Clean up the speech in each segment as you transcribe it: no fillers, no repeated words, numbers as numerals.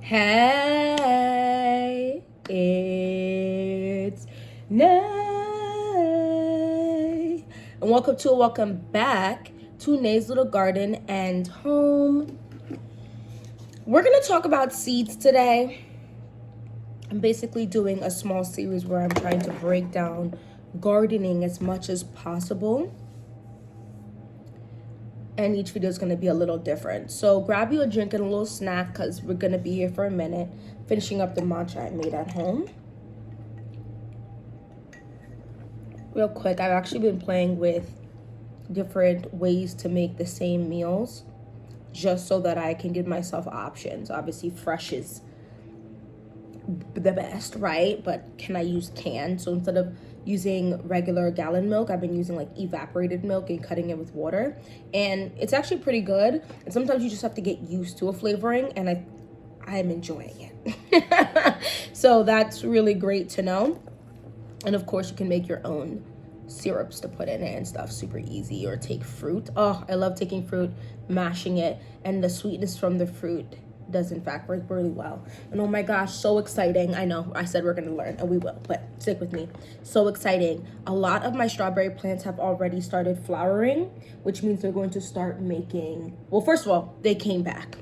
Hey, it's Nay. And welcome back to Nay's Little Garden and Home. We're going to talk about seeds today. I'm basically doing a small series where I'm trying to break down gardening as much as possible. And each video is going to be a little different. So grab you a drink and a little snack because we're going to be here for a minute, finishing up the matcha I made at home. Real quick, I've actually been playing with different ways to make the same meals just so that I can give myself options. Obviously, fresh is the best, right? But can I use canned? So instead of using regular gallon milk, I've been using like evaporated milk and cutting it with water, and it's actually pretty good. And sometimes you just have to get used to a flavoring, and I'm enjoying it. So that's really great to know. And of course you can make your own syrups to put in it and stuff, super easy. Or take fruit. Oh, I love taking fruit, mashing it, and the sweetness from the fruit does in fact work really well. And oh my gosh, so exciting. I know I said we're gonna learn, and we will, but stick with me. So exciting. A lot of my strawberry plants have already started flowering, which means they're going to start making, well, first of all, they came back.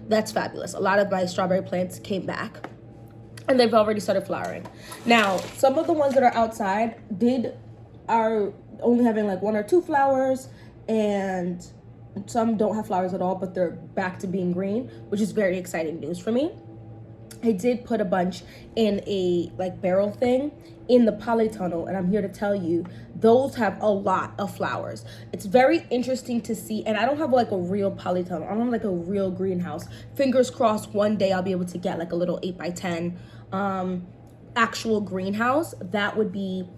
That's fabulous. A lot of my strawberry plants came back and they've already started flowering. Now, some of the ones that are outside are only having like 1 or 2 flowers, and some don't have flowers at all, but they're back to being green, which is very exciting news for me. I did put a bunch in a like barrel thing in the polytunnel, and I'm here to tell you those have a lot of flowers. It's very interesting to see, and I don't have like a real polytunnel. I don't have like a real greenhouse. Fingers crossed one day I'll be able to get like a little 8x10 actual greenhouse. That would be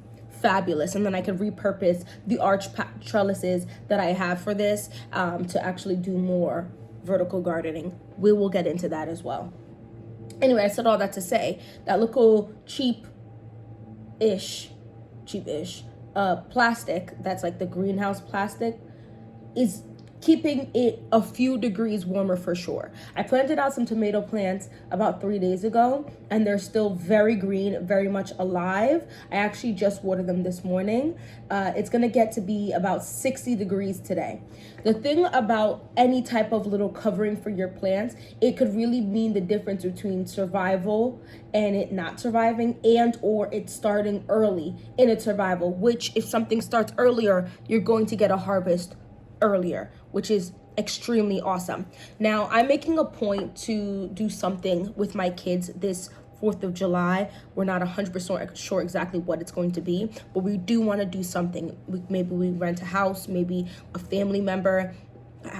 fabulous, and then I could repurpose the arch trellises that I have for this to actually do more vertical gardening. We will get into that as well. Anyway, I said all that to say that little cheap-ish plastic, that's like the greenhouse plastic, is keeping it a few degrees warmer for sure. I planted out some tomato plants about 3 days ago, and they're still very green, very much alive. I actually just watered them this morning. It's gonna get to be about 60 degrees today. The thing about any type of little covering for your plants, it could really mean the difference between survival and it not surviving, and or it starting early in its survival, which if something starts earlier, you're going to get a harvest earlier, which is extremely awesome. Now, I'm making a point to do something with my kids this 4th of July. We're not 100% sure exactly what it's going to be, but we do want to do something. Maybe we rent a house, maybe a family member,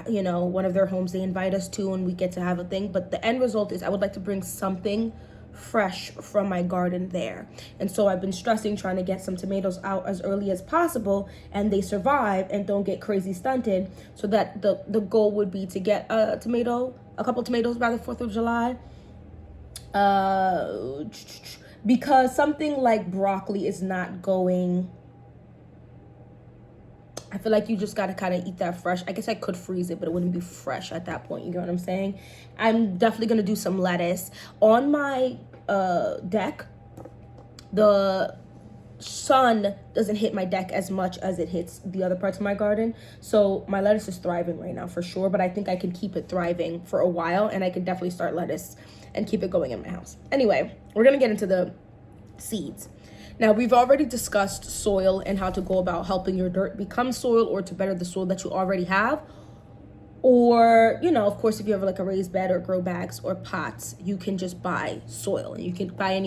one of their homes they invite us to, and we get to have a thing. But the end result is I would like to bring something fresh from my garden there. And so I've been stressing trying to get some tomatoes out as early as possible, and they survive and don't get crazy stunted, so that the goal would be to get a couple tomatoes by the 4th of July. Because something like broccoli is not going, I feel like you just gotta kind of eat that fresh. I guess I could freeze it, but it wouldn't be fresh at that point. You know what I'm saying? I'm definitely gonna do some lettuce. On my deck, the sun doesn't hit my deck as much as it hits the other parts of my garden. So my lettuce is thriving right now for sure, but I think I can keep it thriving for a while, and I can definitely start lettuce and keep it going in my house. Anyway, we're gonna get into the seeds. Now, we've already discussed soil and how to go about helping your dirt become soil, or to better the soil that you already have. Or, of course, if you have like a raised bed or grow bags or pots, you can just buy soil. And you can buy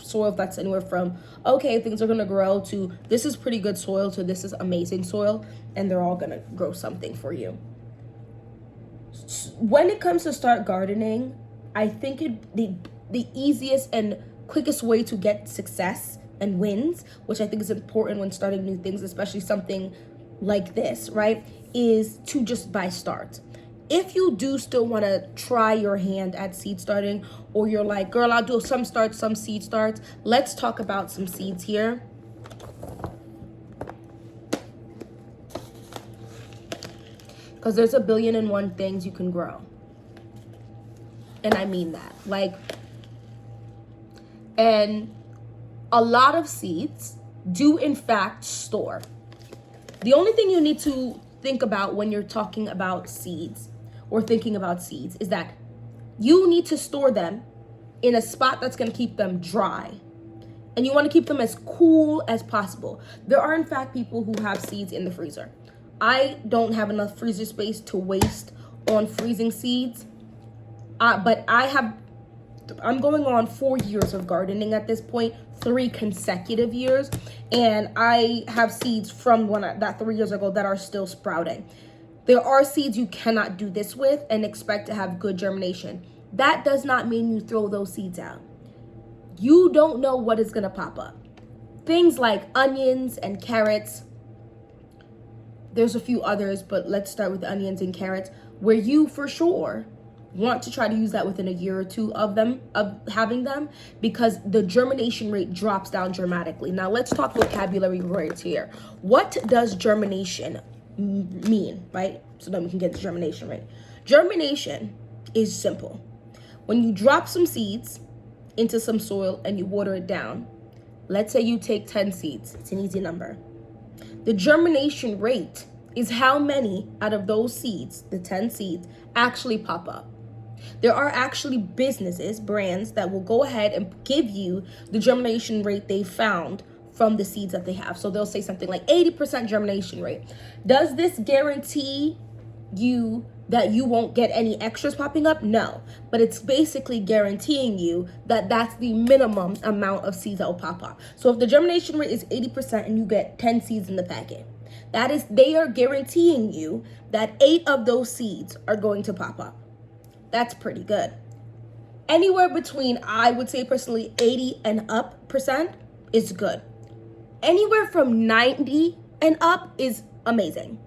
soil that's anywhere from, okay, things are gonna grow, to this is pretty good soil, to this is amazing soil, and they're all gonna grow something for you. When it comes to start gardening, I think the easiest and quickest way to get success and wins, which I think is important when starting new things, especially something like this, right, is to just start. If you do still want to try your hand at seed starting, or you're like, girl, I'll do some starts, some seed starts, let's talk about some seeds here. Because there's 1,000,000,001 things you can grow. And I mean that. Like, and a lot of seeds do in fact store. The only thing you need to think about when you're talking about seeds or thinking about seeds is that you need to store them in a spot that's going to keep them dry. And you want to keep them as cool as possible. There are in fact people who have seeds in the freezer. I don't have enough freezer space to waste on freezing seeds. But I'm going on 4 years of gardening at this point, 3 consecutive years. And I have seeds from that 3 years ago that are still sprouting. There are seeds you cannot do this with and expect to have good germination. That does not mean you throw those seeds out. You don't know what is going to pop up. Things like onions and carrots. There's a few others, but let's start with onions and carrots, where you for sure want to try to use that within a year or two of having them, because the germination rate drops down dramatically. Now let's talk vocabulary words here. What does germination mean, right? So then we can get the germination rate. Germination is simple. When you drop some seeds into some soil and you water it down, let's say you take 10 seeds, it's an easy number. The germination rate is how many out of those seeds, the 10 seeds, actually pop up. There are actually businesses, brands, that will go ahead and give you the germination rate they found from the seeds that they have. So they'll say something like 80% germination rate. Does this guarantee you that you won't get any extras popping up? No, but it's basically guaranteeing you that that's the minimum amount of seeds that will pop up. So if the germination rate is 80% and you get 10 seeds in the packet, they are guaranteeing you that 8 of those seeds are going to pop up. That's pretty good. Anywhere between, I would say personally, 80 and up percent is good. Anywhere from 90 and up is amazing,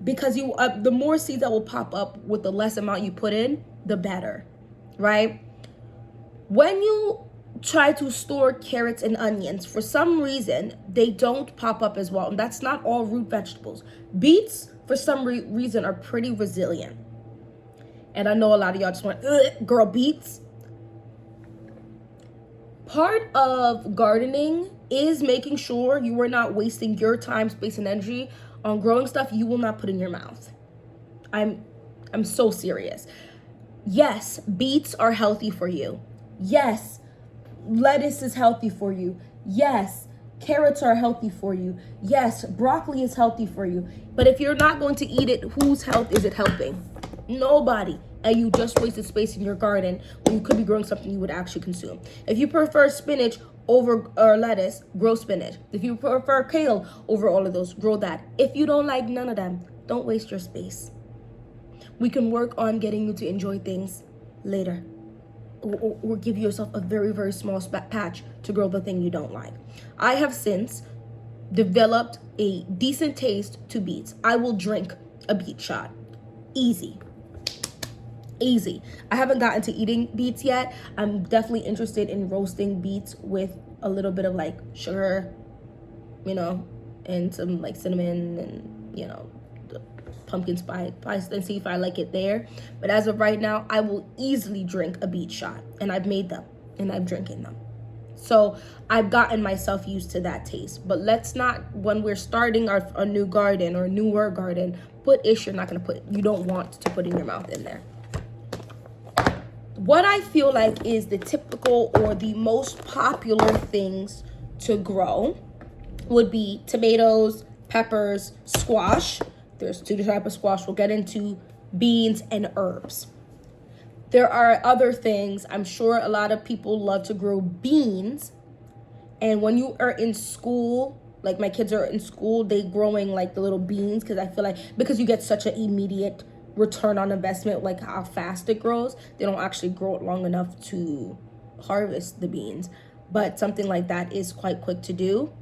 because the more seeds that will pop up with the less amount you put in, the better, right? When you try to store carrots and onions, for some reason, they don't pop up as well. And that's not all root vegetables. Beets, for some reason, are pretty resilient. And I know a lot of y'all just want, girl, beets. Part of gardening is making sure you are not wasting your time, space, and energy on growing stuff you will not put in your mouth. I'm so serious. Yes, beets are healthy for you. Yes, lettuce is healthy for you. Yes, carrots are healthy for you. Yes, broccoli is healthy for you. But if you're not going to eat it, whose health is it helping? Nobody. And you just wasted space in your garden when you could be growing something you would actually consume. If you prefer spinach over lettuce, grow spinach. If you prefer kale over all of those, grow that. If you don't like none of them, don't waste your space. We can work on getting you to enjoy things later, or give yourself a very, very small patch to grow the thing you don't like. I have since developed a decent taste to beets. I will drink a beet shot. Easy. I haven't gotten to eating beets yet. I'm definitely interested in roasting beets with a little bit of like sugar, and some like cinnamon and, pumpkin spice, and see if I like it there. But as of right now, I will easily drink a beet shot, and I've made them and I'm drinking them. So I've gotten myself used to that taste. But let's not, when we're starting a new garden or newer garden, put ish you don't want to put in your mouth in there. What I feel like is the typical or the most popular things to grow would be tomatoes, peppers, squash. There's 2 types of squash. We'll get into beans and herbs. There are other things. I'm sure a lot of people love to grow beans. And when you are in school, like my kids are in school, they growing like the little beans, because I feel like because you get such an immediate return on investment, like how fast it grows, they don't actually grow it long enough to harvest the beans. But something like that is quite quick to do.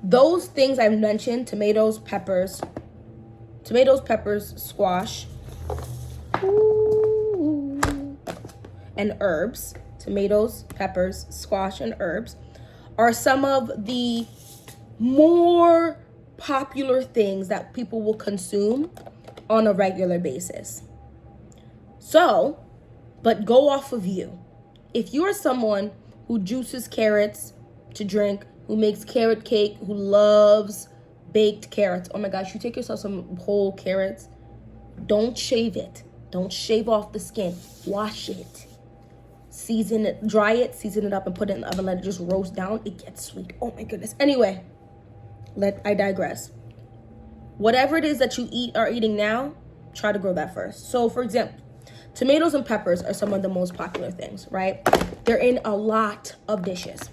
Those things I've mentioned, tomatoes, peppers, squash, and herbs, tomatoes, peppers, squash, and herbs, are some of the more popular things that people will consume on a regular basis. So but go off of you. If you are someone who juices carrots to drink, who makes carrot cake, who loves baked carrots, oh my gosh, you take yourself some whole carrots, don't shave it. Don't shave off the skin. Wash it. Season it, dry it, season it up, and put it in the oven. Let it just roast down. It gets sweet. Oh my goodness. Anyway, I digress. Whatever it is that you are eating now, try to grow that first. So for example, tomatoes and peppers are some of the most popular things, right? They're in a lot of dishes.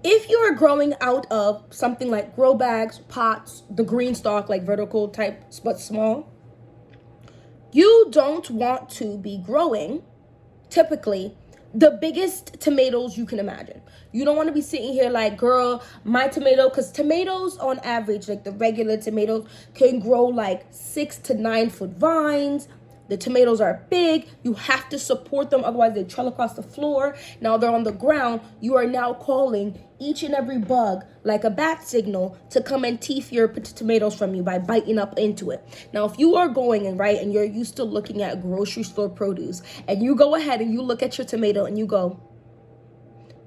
If you are growing out of something like grow bags, pots, the green stalk, like vertical type, but small, you don't want to be growing, typically, the biggest tomatoes you can imagine. You don't want to be sitting here like, girl, my tomato, because tomatoes on average, like the regular tomatoes, can grow like 6 to 9 foot vines. The tomatoes are big. You have to support them, otherwise they trail across the floor. Now they're on the ground. You are now calling each and every bug like a bat signal to come and teeth your tomatoes from you by biting up into it. Now, if you are going and you're used to looking at grocery store produce, and you go ahead and you look at your tomato and you go,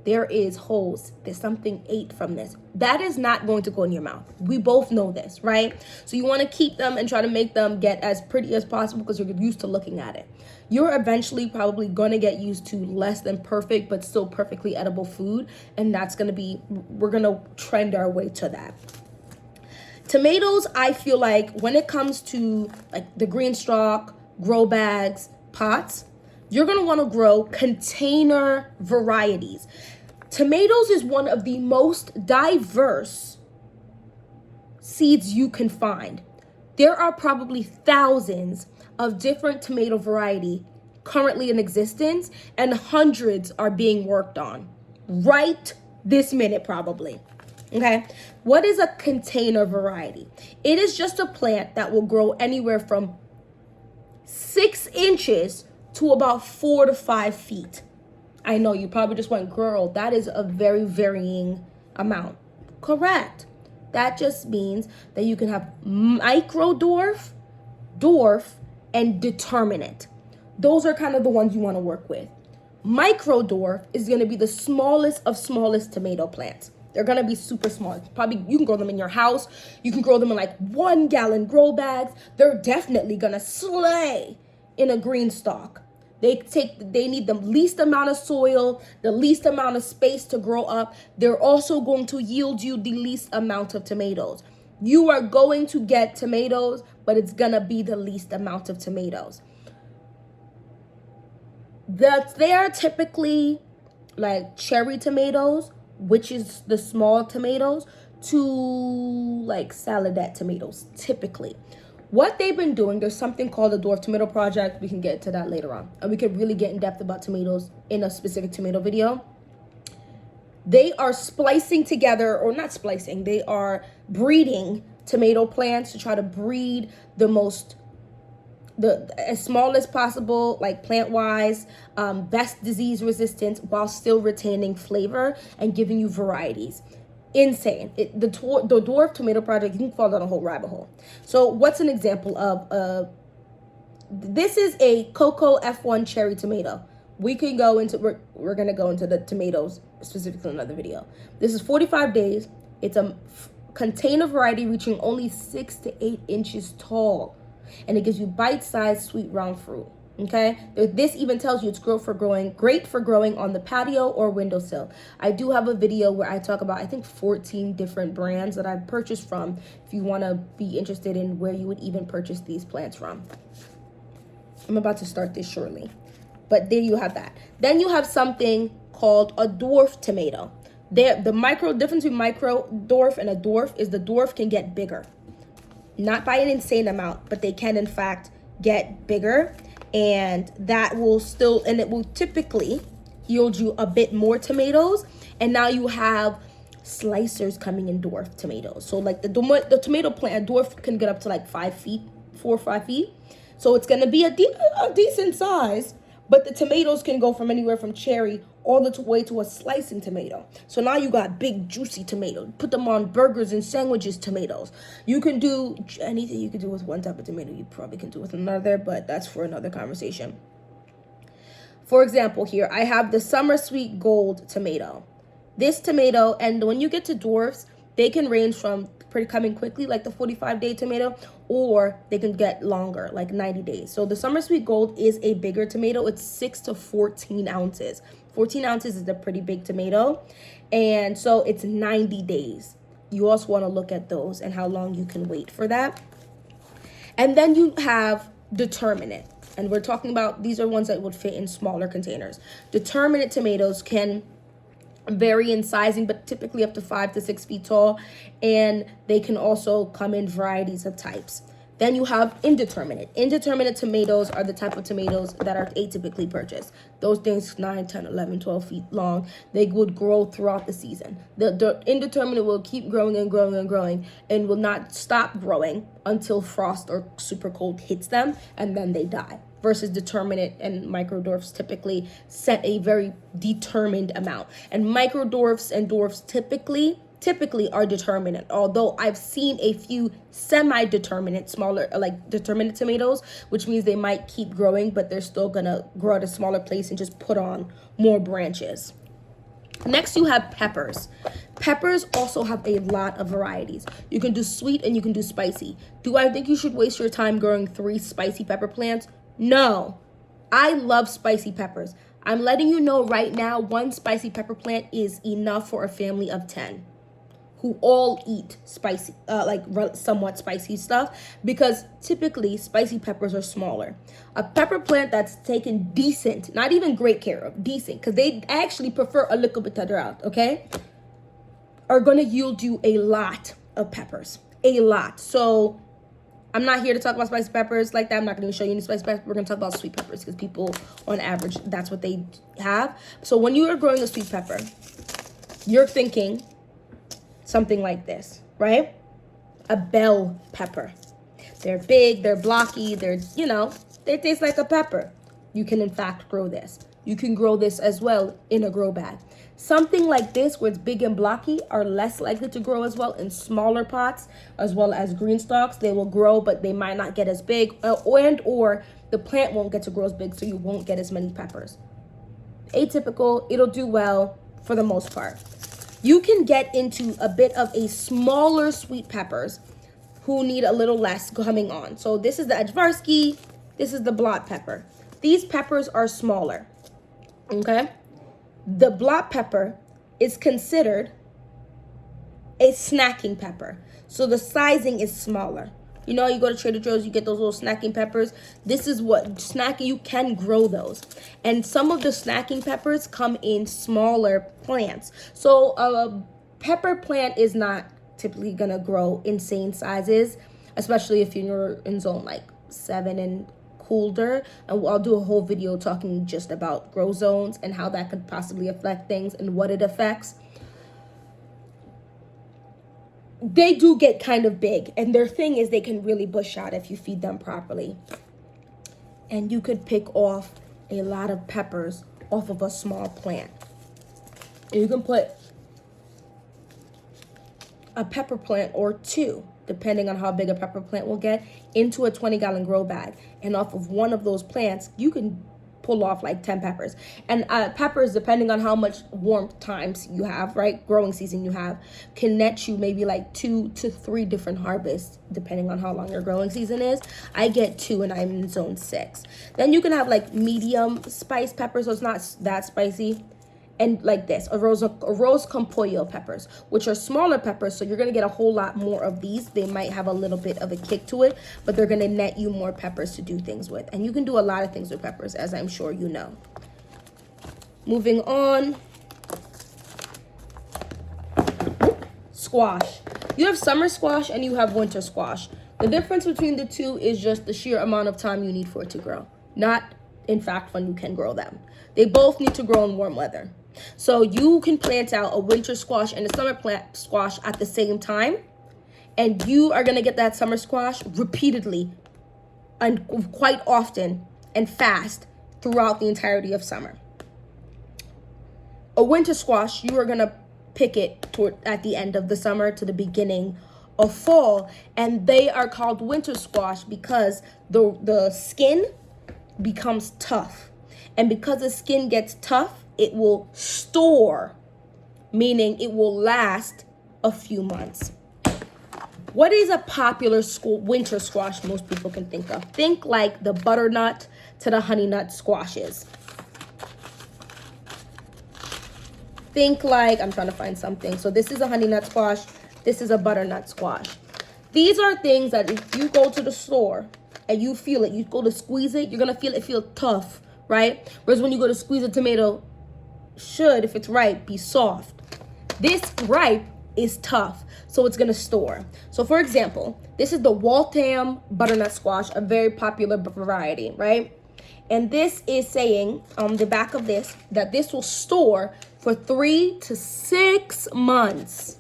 there is holes. There's something ate from this. That is not going to go in your mouth. We both know this, right? So you want to keep them and try to make them get as pretty as possible because you're used to looking at it. You're eventually probably going to get used to less than perfect, but still perfectly edible food. And we're going to trend our way to that. Tomatoes, I feel like when it comes to like the green stalk, grow bags, pots, you're going to want to grow container varieties. Tomatoes is one of the most diverse seeds you can find. There are probably thousands of different tomato variety currently in existence, and hundreds are being worked on right this minute probably. Okay, what is a container variety? It is just a plant that will grow anywhere from 6 inches to about 4 to 5 feet. I know you probably just went, girl, that is a very varying amount. Correct. That just means that you can have micro dwarf, dwarf, and determinate. Those are kind of the ones you want to work with. Micro dwarf is going to be the smallest of smallest tomato plants. They're going to be super small. Probably you can grow them in your house. You can grow them in like 1 gallon grow bags. They're definitely going to slay in a green stalk. They need the least amount of soil, the least amount of space to grow up. They're also going to yield you the least amount of tomatoes. You are going to get tomatoes, but it's going to be the least amount of tomatoes. They are typically like cherry tomatoes, which is the small tomatoes, to like saladette tomatoes, typically. What they've been doing, there's something called the Dwarf Tomato Project. We can get to that later on. And we can really get in depth about tomatoes in a specific tomato video. They are splicing together, or not splicing, they are breeding tomato plants to try to breed as small as possible, like plant-wise, best disease resistance while still retaining flavor and giving you varieties. Insane. The Dwarf Tomato Project, you can fall down a whole rabbit hole. So what's an example of this is a Cocoa F1 cherry tomato. We're going to go into the tomatoes specifically in another video. This is 45 days. It's a container variety reaching only 6 to 8 inches tall. And it gives you bite-sized sweet round fruit. Okay, this even tells you it's great for growing on the patio or windowsill. I do have a video where I talk about, I think, 14 different brands that I've purchased from, if you want to be interested in where you would even purchase these plants from. I'm about to start this shortly, but there you have that. Then you have something called a dwarf tomato. The difference between micro dwarf and a dwarf is the dwarf can get bigger, not by an insane amount, but they can in fact get bigger. And it will typically yield you a bit more tomatoes. And now you have slicers coming in dwarf tomatoes. So like the tomato plant, a dwarf can get up to like 4 or 5 feet. So it's going to be a decent size, but the tomatoes can go from anywhere from cherry all the way to a slicing tomato. So now you got big juicy tomatoes. Put them on burgers and sandwiches tomatoes. You can do anything you can do with one type of tomato, you probably can do with another, but that's for another conversation. For example, here I have the Summer Sweet Gold tomato. This tomato, and when you get to dwarfs, they can range from pretty coming quickly, like the 45-day tomato, or they can get longer, like 90 days. So the Summer Sweet Gold is a bigger tomato. It's 6 to 14 ounces. 14 ounces is a pretty big tomato. And so it's 90 days. You also want to look at those and how long you can wait for that. And then you have determinate. And we're talking about, these are ones that would fit in smaller containers. Determinate tomatoes can vary in sizing, but typically up to 5 to 6 feet tall, and they can also come in varieties of types. Then you have indeterminate. Indeterminate tomatoes are the type of tomatoes that are atypically purchased. Those things 9, 10, 11, 12 feet long. They would grow throughout the season. The indeterminate will keep growing and growing and growing and will not stop growing until frost or super cold hits them, and then they die. Versus determinate and microdwarfs typically set a very determined amount. And microdwarfs and dwarfs typically are determinate. Although I've seen a few semi-determinate, smaller, like determinate tomatoes, which means they might keep growing, but they're still gonna grow at a smaller place and just put on more branches. Next, you have peppers. Peppers also have a lot of varieties. You can do sweet and you can do spicy. Do I think you should waste your time growing 3 spicy pepper plants? No. I love spicy peppers. I'm letting you know right now, 1 spicy pepper plant is enough for a family of 10 who all eat spicy, somewhat spicy stuff, because typically spicy peppers are smaller. A pepper plant that's taken decent, not even great care of, decent, because they actually prefer a little bit of drought, okay, are going to yield you a lot of peppers, a lot. So I'm not here to talk about spicy peppers like that. I'm not going to show you any spicy peppers. We're going to talk about sweet peppers because people, on average, that's what they have. So when you are growing a sweet pepper, you're thinking something like this, right? A bell pepper. They're big, they're blocky, they taste like a pepper. You can, in fact, grow this. You can grow this as well in a grow bag. Something like this, where it's big and blocky, are less likely to grow as well in smaller pots, as well as green stalks. They will grow, but they might not get as big, or the plant won't get to grow as big, so you won't get as many peppers. Atypical, it'll do well for the most part. You can get into a bit of a smaller sweet peppers who need a little less coming on. So this is the Ajvarski, this is the blot pepper. These peppers are smaller, okay? The blot pepper is considered a snacking pepper. So the sizing is smaller. You know, you go to Trader Joe's, you get those little snacking peppers. This is what snacking, you can grow those. And some of the snacking peppers come in smaller plants. So a pepper plant is not typically gonna grow insane sizes, especially if you're in zone like 7 and colder. And I'll do a whole video talking just about grow zones and how that could possibly affect things and what it affects. They do get kind of big, and their thing is they can really bush out if you feed them properly. And you could pick off a lot of peppers off of a small plant. And you can put a pepper plant or 2, depending on how big a pepper plant will get, into a 20-gallon grow bag. And off of one of those plants, you can pull off like 10 peppers. And peppers, depending on how much warmth times you have, right, growing season you have, can net you maybe like 2 to 3 different harvests, depending on how long your growing season is. I get 2 and I'm in zone 6. Then you can have like medium spice peppers, so it's not that spicy. And like this, arroz con pollo peppers, which are smaller peppers, so you're going to get a whole lot more of these. They might have a little bit of a kick to it, but they're going to net you more peppers to do things with. And you can do a lot of things with peppers, as I'm sure you know. Moving on. Squash. You have summer squash and you have winter squash. The difference between the two is just the sheer amount of time you need for it to grow, not, in fact, when you can grow them. They both need to grow in warm weather. So you can plant out a winter squash and a summer plant squash at the same time, and you are going to get that summer squash repeatedly and quite often and fast throughout the entirety of summer. A winter squash, you are going to pick it at the end of the summer to the beginning of fall. And they are called winter squash because the skin becomes tough. And because the skin gets tough, it will store, meaning it will last a few months. What is a popular winter squash most people can think of? Think like the butternut to the honey nut squashes. Think like, I'm trying to find something. So this is a honey nut squash. This is a butternut squash. These are things that if you go to the store and you feel it, you go to squeeze it, you're going to feel tough, right? Whereas when you go to squeeze a tomato, should, if it's ripe, be soft. This ripe is tough, so it's going to store. So for example, this is the Waltham butternut squash, a very popular variety, right? And this is saying on the back of this that this will store for 3 to 6 months.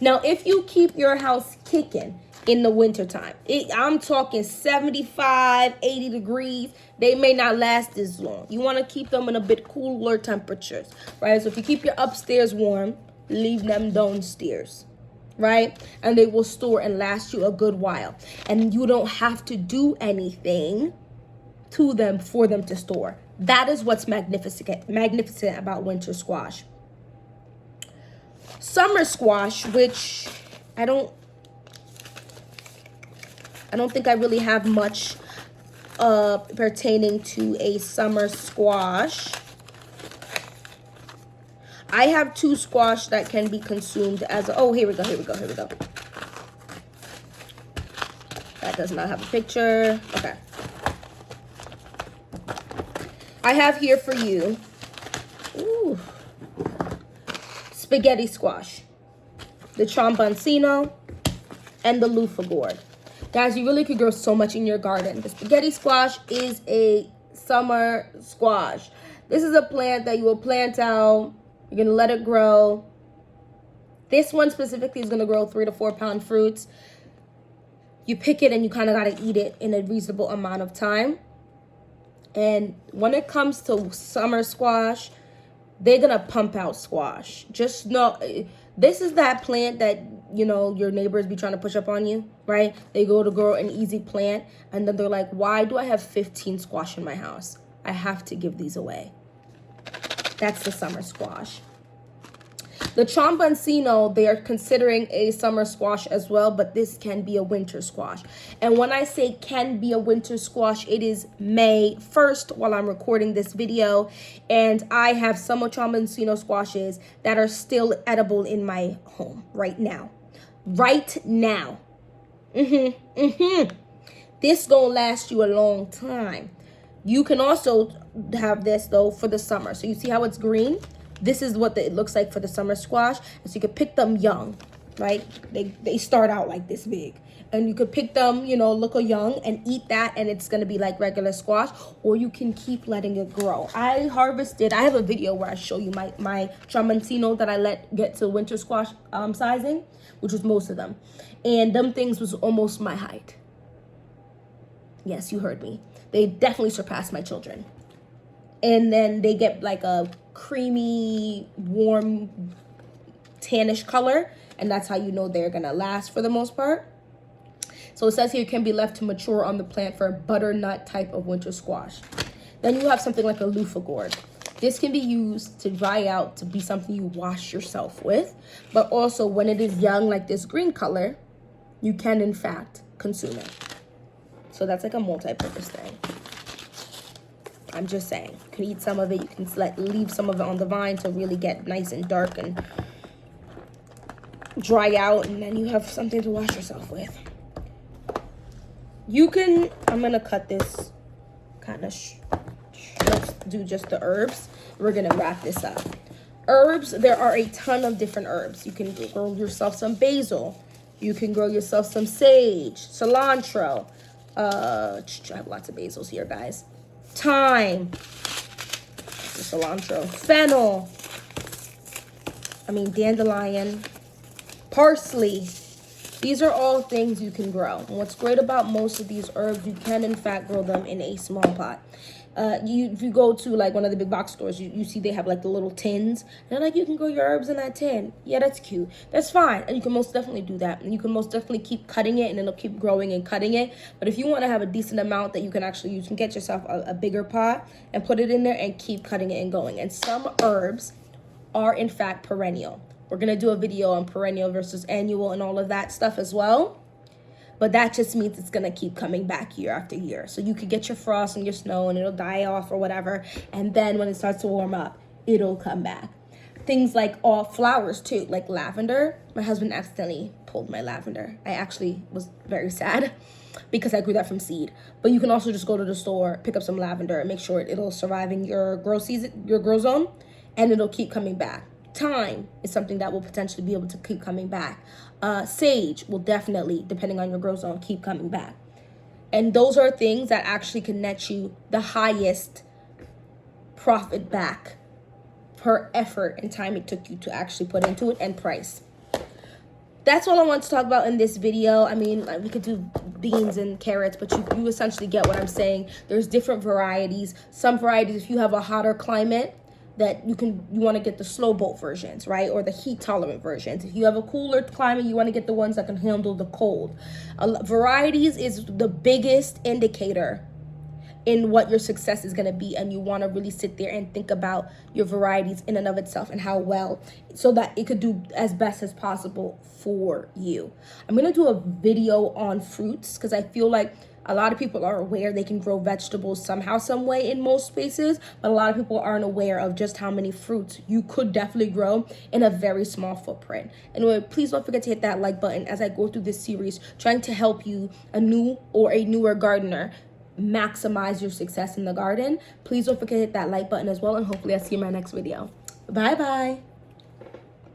Now, if you keep your house kicking in the wintertime, I'm talking 75, 80 degrees, they may not last as long. You want to keep them in a bit cooler temperatures, right? So if you keep your upstairs warm, leave them downstairs, right? And they will store and last you a good while. And you don't have to do anything to them for them to store. That is what's magnificent about winter squash. Summer squash, which I don't think I really have much pertaining to a summer squash. I have 2 squash that can be consumed as here we go. That does not have a picture. Okay. I have here for you, spaghetti squash, the tromboncino, and the loofah gourd. Guys, you really could grow so much in your garden. The spaghetti squash is a summer squash. This is a plant that you will plant out. You're going to let it grow. This one specifically is going to grow 3 to 4 pound fruits. You pick it and you kind of got to eat it in a reasonable amount of time. And when it comes to summer squash, they're going to pump out squash. Just know, this is that plant that, you know, your neighbors be trying to push up on you, right? They go to grow an easy plant, and then they're like, why do I have 15 squash in my house? I have to give these away. That's the summer squash. The tromboncino, they are considering a summer squash as well, but this can be a winter squash. And when I say can be a winter squash, it is May 1st while I'm recording this video. And I have summer tromboncino squashes that are still edible in my home right now. Right now. This gonna last you a long time. You can also have this though for the summer. So you see how it's green? This is what it looks like for the summer squash. And so you could pick them young, right? They start out like this big. And you could pick them, you know, look young and eat that, and it's going to be like regular squash. Or you can keep letting it grow. I have a video where I show you my tromboncino that I let get to winter squash sizing, which was most of them. And them things was almost my height. Yes, you heard me. They definitely surpassed my children. And then they get like a creamy, warm, tannish color. And that's how you know they're going to last for the most part. So it says here, can be left to mature on the plant for a butternut type of winter squash. Then you have something like a loofah gourd. This can be used to dry out to be something you wash yourself with. But also when it is young, like this green color, you can in fact consume it. So that's like a multi-purpose thing. I'm just saying, you can eat some of it. You can leave some of it on the vine to really get nice and dark and dry out. And then you have something to wash yourself with. You can, I'm going to cut this kind of, let's do just the herbs. We're going to wrap this up. Herbs, there are a ton of different herbs. You can grow yourself some basil. You can grow yourself some sage, cilantro. I have lots of basils here, guys. Thyme, cilantro, fennel, dandelion, parsley, These are all things you can grow. And what's great about most of these herbs, you can in fact grow them in a small pot. If you go to like one of the big box stores, you see they have like the little tins. And they're like, you can grow your herbs in that tin. Yeah, that's cute. That's fine. And you can most definitely do that. And you can most definitely keep cutting it and it'll keep growing and cutting it. But if you want to have a decent amount that you can actually use, you can get yourself a bigger pot and put it in there and keep cutting it and going. And some herbs are in fact perennial. We're going to do a video on perennial versus annual and all of that stuff as well. But that just means it's going to keep coming back year after year. So you could get your frost and your snow and it'll die off or whatever. And then when it starts to warm up, it'll come back. Things like all flowers too, like lavender. My husband accidentally pulled my lavender. I actually was very sad because I grew that from seed. But you can also just go to the store, pick up some lavender and make sure it'll survive in your grow season, your grow zone, and it'll keep coming back. Thyme is something that will potentially be able to keep coming back. Sage will definitely, depending on your grow zone, keep coming back. And those are things that actually can net you the highest profit back per effort and time it took you to actually put into it and price. That's all I want to talk about in this video. I mean, we could do beans and carrots, but you essentially get what I'm saying. There's different varieties. Some varieties, if you have a hotter climate, that you want to get the slow boat versions, right? Or the heat tolerant versions. If you have a cooler climate, you want to get the ones that can handle the cold. Varieties is the biggest indicator in what your success is going to be, and you want to really sit there and think about your varieties in and of itself and how well, so that it could do as best as possible for you. I'm going to do a video on fruits because I feel like a lot of people are aware they can grow vegetables somehow, some way in most spaces, but a lot of people aren't aware of just how many fruits you could definitely grow in a very small footprint. Anyway, please don't forget to hit that like button as I go through this series, trying to help you, a new or a newer gardener, maximize your success in the garden. Please don't forget to hit that like button as well, and hopefully I'll see you in my next video. Bye-bye.